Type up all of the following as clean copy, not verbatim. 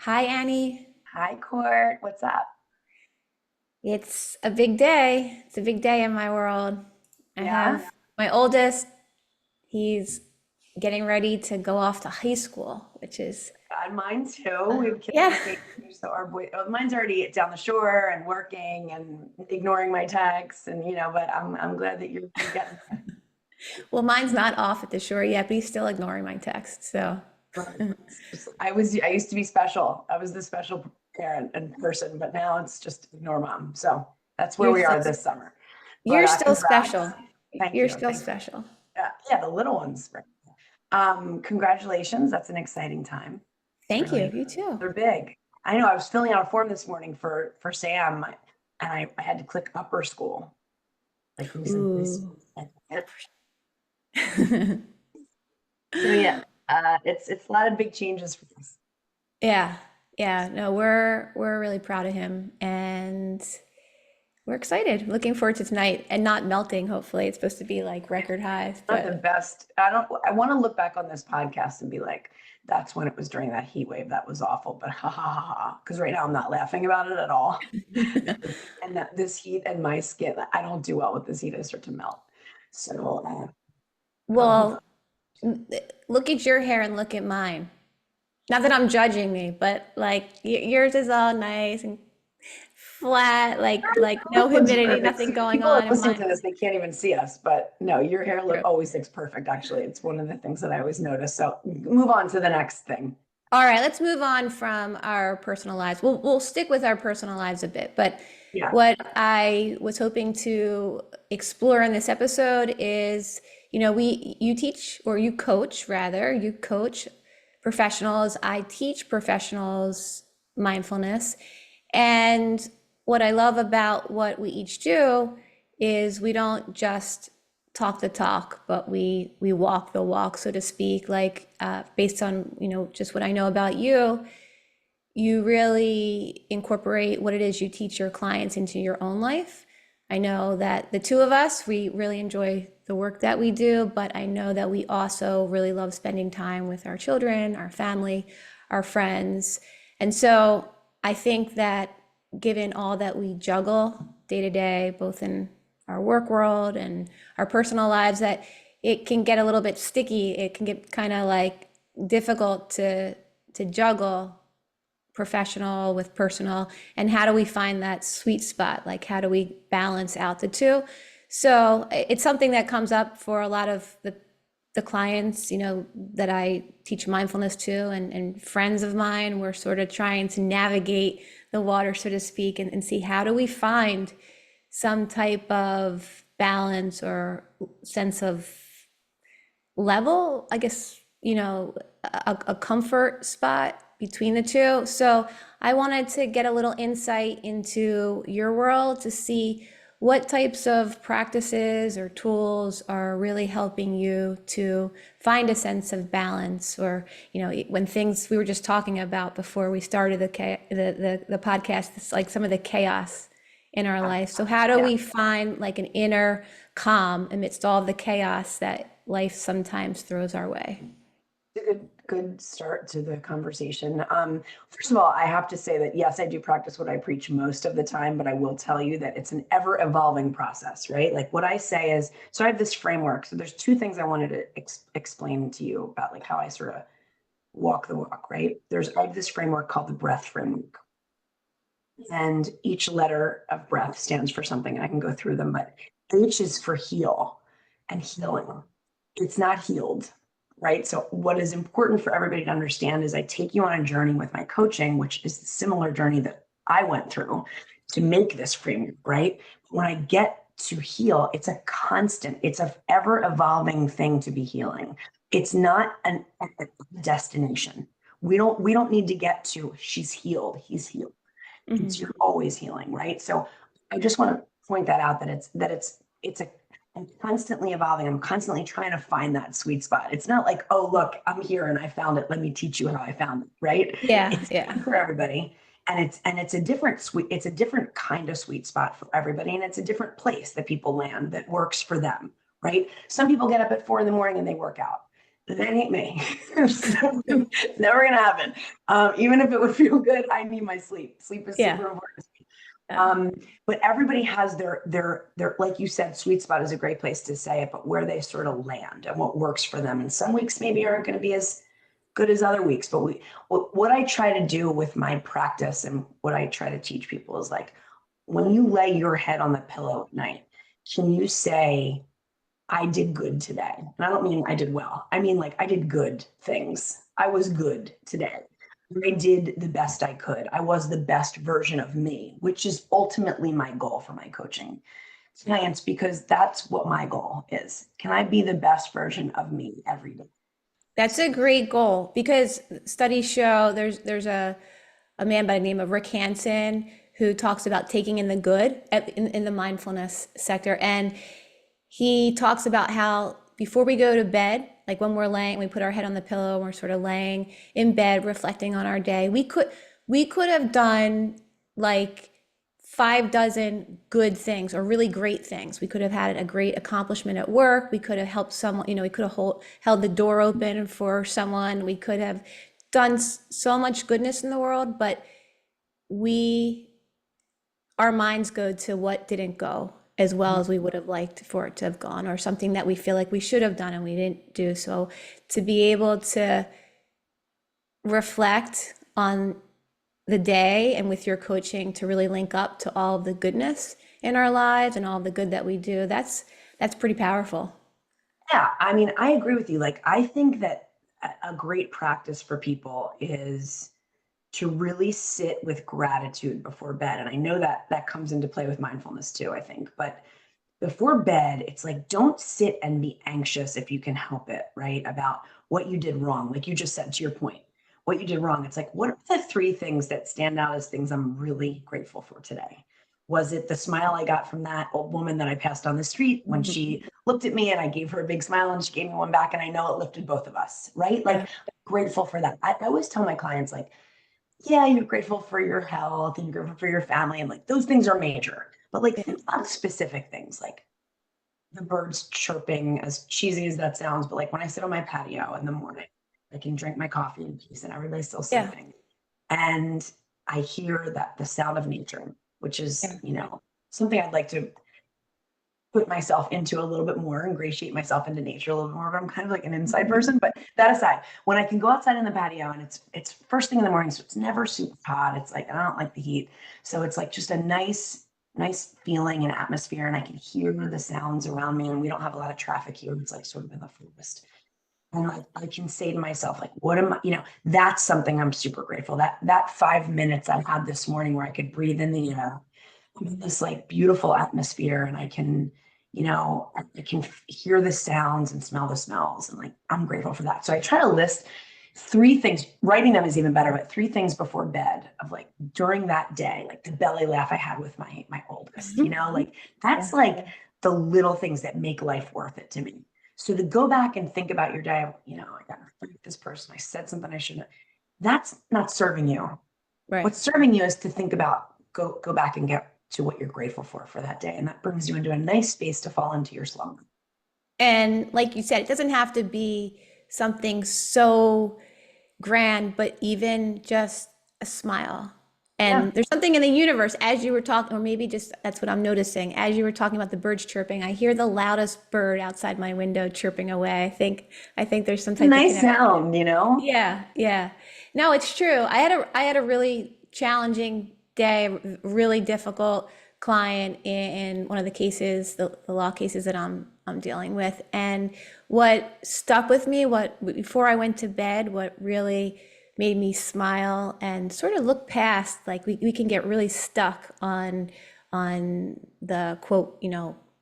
Hi, Annie. Hi, Court. What's up? It's a big day. It's a big day in my world. I Yeah, have my oldest, he's getting ready to go off to high school, which is, God, mine too. We have kids the yeah. same age, so our boy, mine's already down the shore and working and ignoring my texts, and but I'm glad that you're getting Well, mine's not off at the shore yet, but he's still ignoring my text. So, there. I used to be special. I was the special parent and person, but now it's just ignore mom. So that's where you're we still, are this summer. But you're still congrats. special. Thank You're you. still Thank you. special. Yeah, the little ones. Congratulations. That's an exciting time. It's Thank you. really You too. they're big. I know I was filling out a form this morning for Sam, and I had to click upper school. Like recently. Ooh. So yeah, it's a lot of big changes for us. Yeah. Yeah. No, we're really proud of him and we're excited. Looking forward to tonight and not melting, hopefully. It's supposed to be like record highs, Not the but best. I want to look back on this podcast and be like, that's when it was during that heat wave. That was awful, but ha ha ha ha. Because right now I'm not laughing about it at all. And that this heat and my skin, I don't do well with this heat. I start to melt. So, hopefully, well, look at your hair and look at mine. Not that I'm judging me, but like yours is all nice and flat, like no looks humidity, perfect. nothing going People are on, and listening mine. to this, they can't even see us, but no, your hair True. always looks perfect. Actually, it's one of the things that I always notice. So move on to the next thing. All right, let's move on from our personal lives. We'll stick with our personal lives a bit, but Yeah. what I was hoping to explore in this episode is, we you teach or you coach rather, you coach professionals. I teach professionals mindfulness. And what I love about what we each do is we don't just talk the talk, but we walk the walk, so to speak. Like based on just what I know about you, you really incorporate what it is you teach your clients into your own life. I know that the two of us, we really enjoy the work that we do, but I know that we also really love spending time with our children, our family, our friends. And so I think that given all that we juggle day to day, both in our work world and our personal lives, that it can get a little bit sticky. It can get kind of like difficult to juggle professional with personal, and how do we find that sweet spot, like how do we balance out the two. So it's something that comes up for a lot of the clients that I teach mindfulness to, and friends of mine. We're sort of trying to navigate the water, so to speak, and see how do we find some type of balance or sense of level, I guess, a comfort spot between the two. So I wanted to get a little insight into your world to see what types of practices or tools are really helping you to find a sense of balance, or when things we were just talking about before we started the podcast, it's like some of the chaos in our life. So how do Yeah. we find like an inner calm amidst all of the chaos that life sometimes throws our way? A good start to the conversation. First of all, I have to say that yes, I do practice what I preach most of the time, but I will tell you that it's an ever evolving process, right? Like what I say is, so I have this framework. So there's two things I wanted to explain to you about like how I sort of walk the walk, right? I have this framework called the breath framework. And each letter of breath stands for something. And I can go through them, but H is for heal and healing. It's not healed, right? So, what is important for everybody to understand is I take you on a journey with my coaching, which is the similar journey that I went through to make this framework, right? When I get to heal, it's a constant, it's a ever evolving thing to be healing. It's not a destination. We don't need to get to she's healed, he's healed. It's Mhm. you're always healing, right? So I just want to point that out, that it's a I'm constantly evolving. I'm constantly trying to find that sweet spot. It's not like, oh, look, I'm here and I found it. Let me teach you how I found it, right? Yeah, It's yeah. different for everybody. And it's a different kind of sweet spot for everybody. And it's a different place that people land that works for them, right? Some people get up at 4 a.m. and they work out. that ain't me. It's never gonna happen. Even if it would feel good, I need my sleep. Sleep is Yeah. super important. Yeah. Um, but everybody has their like you said, sweet spot is a great place to say it, but where they sort of land and what works for them. And some weeks maybe aren't going to be as good as other weeks. But what I try to do with my practice and what I try to teach people is like when you lay your head on the pillow at night, can you say, I did good today? And I don't mean I did well. I mean like I did good things. I was good today. I did the best I could. I was the best version of me, which is ultimately my goal for my coaching clients because that's what my goal is. Can I be the best version of me every day? That's a great goal because studies show there's a man by the name of Rick Hansen who talks about taking in the good in the mindfulness sector. And he talks about how before we go to bed, like when we're laying, we put our head on the pillow, and we're sort of laying in bed, reflecting on our day. We could have done like 5 dozen good things or really great things. We could have had a great accomplishment at work. We could have helped someone, we could have held the door open for someone. We could have done so much goodness in the world, but we our minds go to what didn't go as well as we would have liked for it to have gone, or something that we feel like we should have done and we didn't do. So to be able to reflect on the day and with your coaching to really link up to all of the goodness in our lives and all the good that we do, that's pretty powerful. Yeah, I mean, I agree with you. Like, I think that a great practice for people is to really sit with gratitude before bed. And I know that that comes into play with mindfulness too, I think. But before bed, it's like don't sit and be anxious if you can help it, right? About what you did wrong. Like you just said to your point, what you did wrong. It's like, what are the 3 things that stand out as things I'm really grateful for today? Was it the smile I got from that old woman that I passed on the street when she looked at me and I gave her a big smile and she gave me one back and I know it lifted both of us, right? Like Yeah. I'm grateful for that. I always tell my clients, like, yeah, you're grateful for your health and you're grateful for your family and like those things are major. But like Yeah. think about specific things like the birds chirping, as cheesy as that sounds, but like when I sit on my patio in the morning, I can drink my coffee in peace and everybody's still Yeah. sleeping. And I hear that the sound of nature, which is, Yeah. something I'd like to put myself into a little bit more, ingratiate myself into nature a little bit more. But I'm kind of like an inside person. But that aside, when I can go outside in the patio and it's first thing in the morning, so it's never super hot. It's like I don't like the heat. So it's like just a nice feeling and atmosphere. And I can hear the sounds around me. And we don't have a lot of traffic here. It's like sort of in the forest. And I can say to myself, like, what am I, that's something I'm super grateful that 5 minutes I had this morning where I could breathe in the air. I'm in this like beautiful atmosphere and I can hear the sounds and smell the smells. And like, I'm grateful for that. So I try to list 3 things, writing them is even better, but 3 things before bed of like during that day, like the belly laugh I had with my oldest, like Yeah. that's like the little things that make life worth it to me. So to go back and think about your day, I got in a fight with this person, I said something I shouldn't. That's not serving you. Right. What's serving you is to think about go back and get to what you're grateful for that day, and that brings you into a nice space to fall into your slumber. And like you said, it doesn't have to be something so grand, but even just a smile. Yeah, And there's something in the universe as you were talking, or maybe just that's what I'm noticing. As you were talking about the birds chirping, I hear the loudest bird outside my window chirping away. I think there's some it's a type of nice connection. sound. Yeah, yeah. No, it's true. I had a really challenging day, really difficult client in one of the cases, the law cases that I'm dealing with. And what stuck with me, what before I went to bed, what really made me smile and sort of look past, like we can get really stuck on the quote,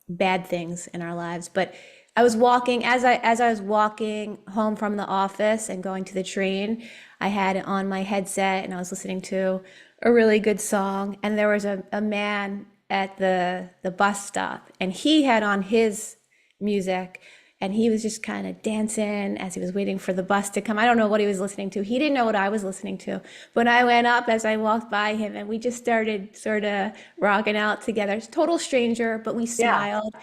bad things in our lives. But I was walking as I was walking home from the office and going to the train, I had on my headset and I was listening to a really good song. And there was a man at the bus stop and he had on his music and he was just kind of dancing as he was waiting for the bus to come. I don't know what he was listening to. He didn't know what I was listening to. But I went up as I walked by him and we just started sort of rocking out together. Total stranger, but we Yeah, smiled.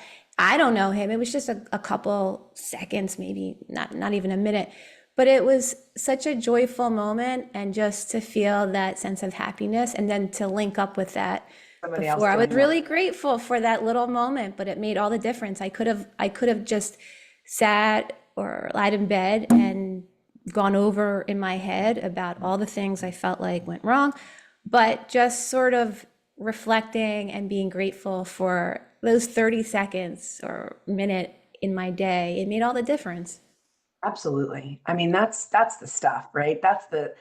I don't know him. It was just a couple seconds, maybe not even a minute. But it was such a joyful moment, and just to feel that sense of happiness and then to link up with that Somebody else before. I was doing that. really grateful for that little moment, but it made all the difference. I could have just sat or lied in bed and gone over in my head about all the things I felt like went wrong, but just sort of reflecting and being grateful for those 30 seconds or minute in my day, it made all the difference. Absolutely. I mean, that's the stuff, right? That's the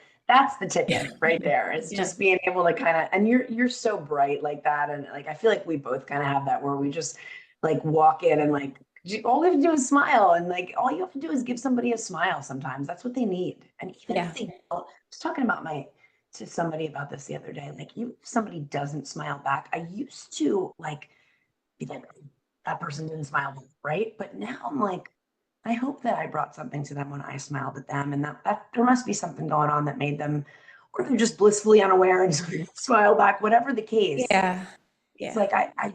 ticket right there. It's Yeah. just being able to kind of, and you're so bright like that. And like I feel like we both kind of have that where we just like walk in and like all we have to do is smile. And like all you have to do is give somebody a smile sometimes. That's what they need. And even if Yeah. they don't, I was talking about my to somebody about this the other day. Like you if somebody doesn't smile back, I used to like be like, that person didn't smile, right? But now I'm like, I hope that I brought something to them when I smiled at them, and that there must be something going on that made them, or they're just blissfully unaware and smile back, whatever the case. Yeah. It's Yeah. like I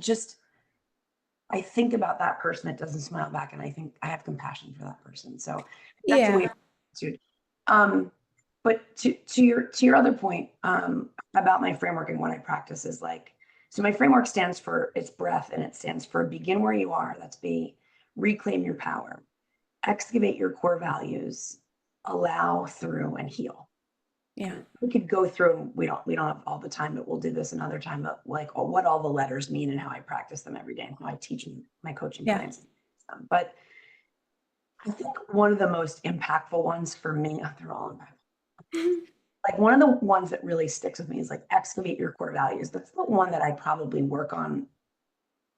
think about that person that doesn't smile back, and I think I have compassion for that person. So that's a way Yeah. of attitude. Um, but to your other point about my framework and what I practice is like, so my framework stands for its breath, and it stands for begin where you are. That's B, reclaim your power, excavate your core values, allow through and heal. Yeah. And we could go through, we don't have all the time, but we'll do this another time, but like what all the letters mean and how I practice them every day and how I teach my coaching Yeah. clients. But I think one of the most impactful ones for me, oh, they're all impactful. Like one of the ones that really sticks with me is like excavate your core values. That's the one that I probably work on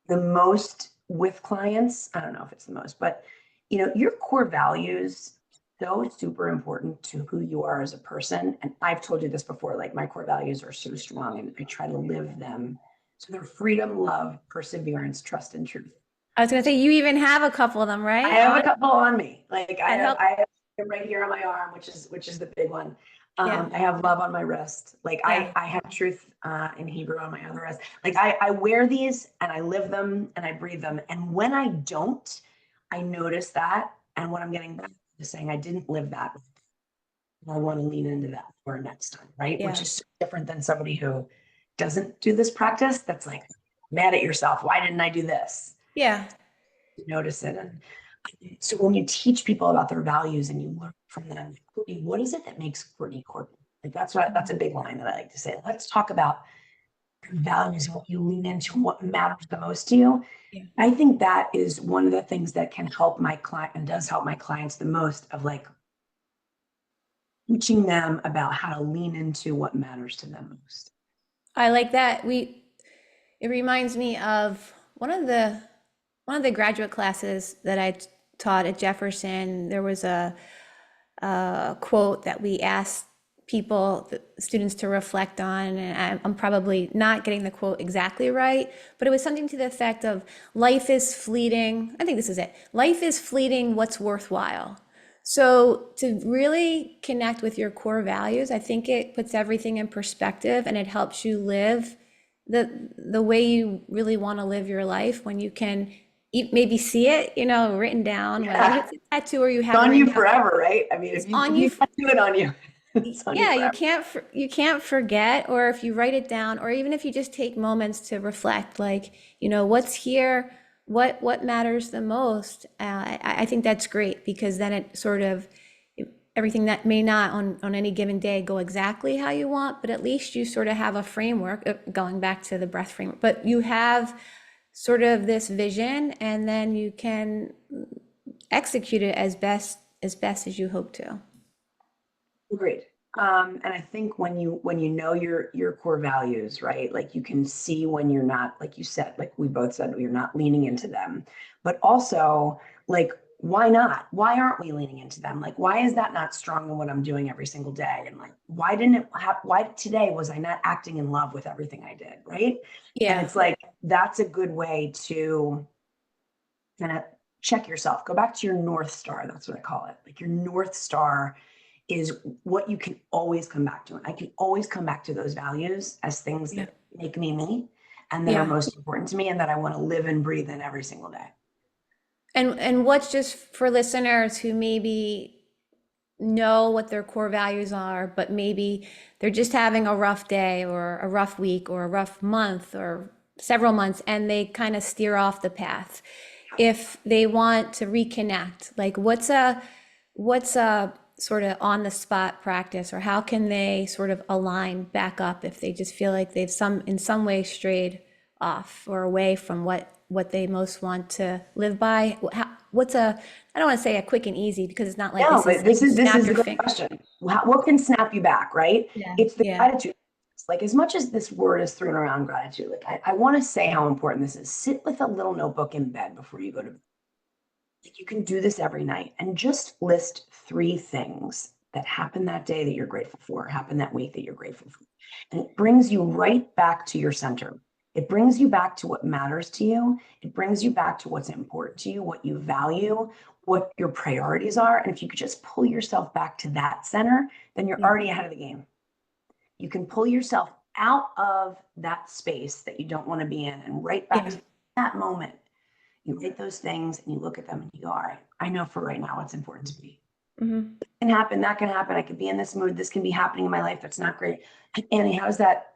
the most with clients. I don't know if it's the most, but your core values so super important to who you are as a person. And I've told you this before, like my core values are so strong and I try to live them. So they're freedom, love, perseverance, trust, and truth. I was gonna say you even have a couple of them, I right? have a On couple on me. Like I that have help. I have it right here on my arm, which is the big one. Yeah. I have love on my wrist. Like Yeah. I have truth in Hebrew on my other wrist. Like I wear these and I live them and I breathe them. And when I don't, I notice that. And when I'm getting back to saying I didn't live that, I want to lean into that for next time, right? Which Yeah. is so different than somebody who doesn't do this practice. That's like mad at yourself. Why didn't I do this? Yeah. Notice it. And so when you teach people about their values and you learn from them, Courtney, what is it that makes Courtney Courtney? Like that's a big line that I like to say. Let's talk about your values and what you lean into and what matters the most to you. Yeah. I think that is one of the things that can help my client and does help my clients the most of like teaching them about how to lean into what matters to them most. I like that. It reminds me of one of the graduate classes that I taught at Jefferson. There was a quote that we asked people, the students, to reflect on, and I'm probably not getting the quote exactly right, but it was something to the effect of life is fleeting. I think this is it. Life is fleeting, what's worthwhile. So to really connect with your core values, I think it puts everything in perspective and it helps you live the way you really want to live your life when you can maybe see it, written down, whether Yeah. it's a tattoo or you It's have it on written you down. forever, right? I mean, It's if you on if you. you tattoo it on you, it's on you Yeah, you forever. can't you can't forget, or if you write it down, or even if you just take moments to reflect, like, what's here, what matters the most. I think that's great because then it sort of everything that may not on any given day go exactly how you want, but at least you sort of have a framework, going back to the breath framework, but you have sort of this vision and then you can execute it as best as you hope to. Agreed. And I think when you know your core values, right? Like you can see when you're not, like you said, like we both said, you're not leaning into them. But also, like, why not? Why aren't we leaning into them? Like, why is that not strong in what I'm doing every single day? And like, why today was I not acting in love with everything I did, right? And Yeah. it's like that's a good way to kind of check yourself. Go back to your North Star. That's what I call it. Like your North Star is what you can always come back to. And I can always come back to those values as things Yeah. that make me me and that are Yeah. most important to me and that I want to live and breathe in every single day. And what's just for listeners who maybe know what their core values are, but maybe they're just having a rough day or a rough week or a rough month or several months and they kind of steer off the path. If they want to reconnect, like what's a sort of on the spot practice, or how can they sort of align back up if they just feel like they've some in some way strayed off or away from what they most want to live by? What's a, I don't want to say a quick and easy because it's not like No, this is but this you is this snap is a your good finger. question. What can snap you back, right? Yeah, It's the yeah, gratitude. Like as much as this word is thrown around gratitude, like I want to say how important this is. Sit with a little notebook in bed before you go to bed. Like you can do this every night and just list three things that happened that day that you're grateful for, happened that week that you're grateful for. And it brings you right back to your center. It brings you back to what matters to you. It brings you back to what's important to you, what you value, what your priorities are. And if you could just pull yourself back to that center, then you're yeah, already ahead of the game. You can pull yourself out of that space that you don't want to be in and right back yeah. to that moment. You write those things and you look at them and you go, all right, I know for right now what's important to me. Hmm. It can happen, that can happen. I could be in this mood. This can be happening in my life. That's not great. Annie, how does that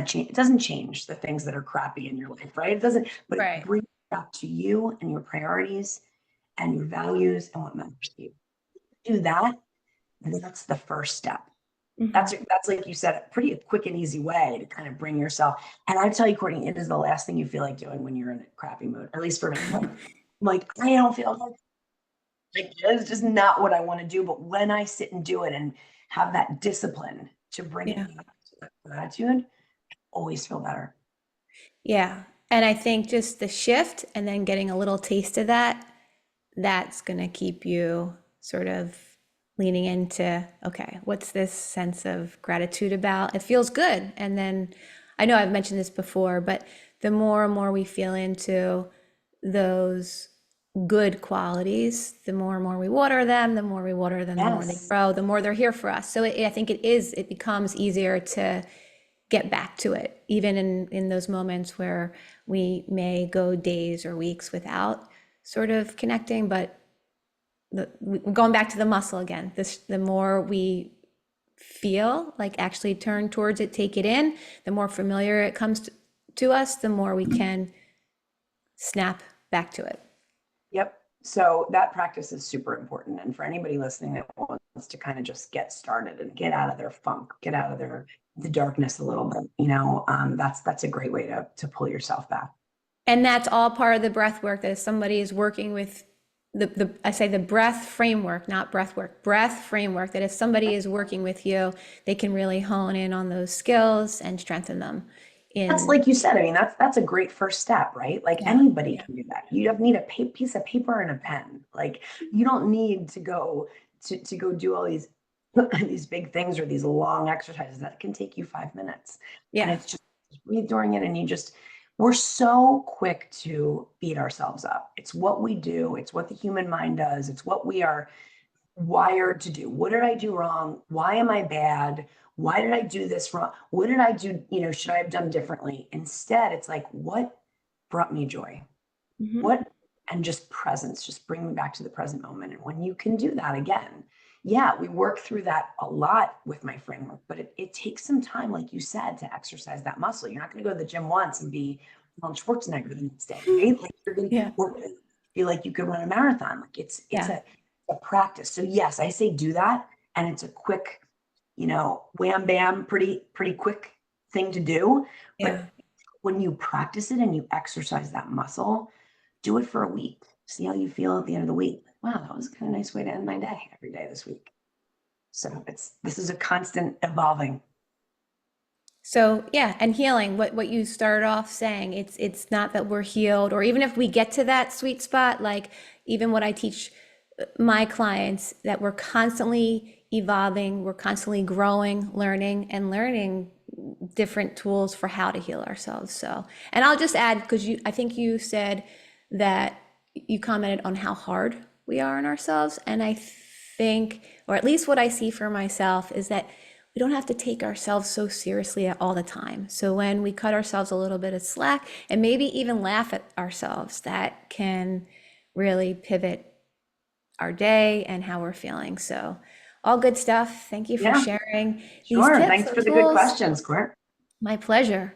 change? It doesn't change the things that are crappy in your life, right? It doesn't, but it Right. brings it back to you and your priorities and your values and what matters to you. Do that, and that's the first step. Hmm. That's like you said, a pretty quick and easy way to kind of bring yourself. And I tell you, Courtney, it is the last thing you feel like doing when you're in a crappy mood, or at least for me. Like I don't feel like it's just not what I want to do. But when I sit and do it and have that discipline to bring it Yeah. back to that gratitude, I always feel better. Yeah. And I think just the shift and then getting a little taste of that, that's going to keep you sort of leaning into, okay, what's this sense of gratitude about? It feels good. And then I know I've mentioned this before, but the more and more we feel into those good qualities, the more and more we water them, the more we water them, the more they Yes. grow, the more they're here for us. So I think it becomes easier to get back to it, even in those moments where we may go days or weeks without sort of connecting. But we're going back to the muscle again. The more we feel like actually turn towards it, take it in, the more familiar it comes to us, the more we can snap back to it. Yep. So that practice is super important. And for anybody listening that wants to kind of just get started and get out of their funk, get out of the darkness a little bit, that's a great way to pull yourself back. And that's all part of the breath work, that if somebody is working with I say the breath framework, not breath work, breath framework, that if somebody is working with you, they can really hone in on those skills and strengthen them That's in, like you said. I mean, that's a great first step, right? Like yeah, anybody yeah, can do that. You don't need a piece of paper and a pen. Like you don't need to go to go do all these these big things or these long exercises that can take you 5 minutes. And yeah. it's just breathe during it, and we're so quick to beat ourselves up. It's what we do. It's what the human mind does. It's what we are wired to do. What did I do wrong? Why am I bad? Why did I do this wrong? What did I do? Should I have done differently? Instead, it's like, what brought me joy? Hmm. What, and just presence, just bring me back to the present moment. And when you can do that again, yeah, we work through that a lot with my framework, but it takes some time, like you said, to exercise that muscle. You're not going to go to the gym once and be Arnold Schwarzenegger the next day, right? Like you're going Yeah, to feel like you could run a marathon. Like it's yeah, a practice. So yes, I say do that. And it's a quick, wham bam, pretty quick thing to do. But yeah. when you practice it and you exercise that muscle, do it for a week. See how you feel at the end of the week. Wow, that was kind of a nice way to end my day every day this week. So this is a constant evolving. So yeah, and healing, what you started off saying, it's not that we're healed, or even if we get to that sweet spot, like even what I teach my clients, that we're constantly evolving, we're constantly growing, learning different tools for how to heal ourselves. So, and I'll just add, because I think you said that you commented on how hard we are on ourselves, and I think, or at least what I see for myself, is that we don't have to take ourselves so seriously all the time. So when we cut ourselves a little bit of slack and maybe even laugh at ourselves, that can really pivot our day and how we're feeling. So, all good stuff. Thank you for Yeah, sharing these sure. tips Thanks and for the good tools. questions, Court. My pleasure.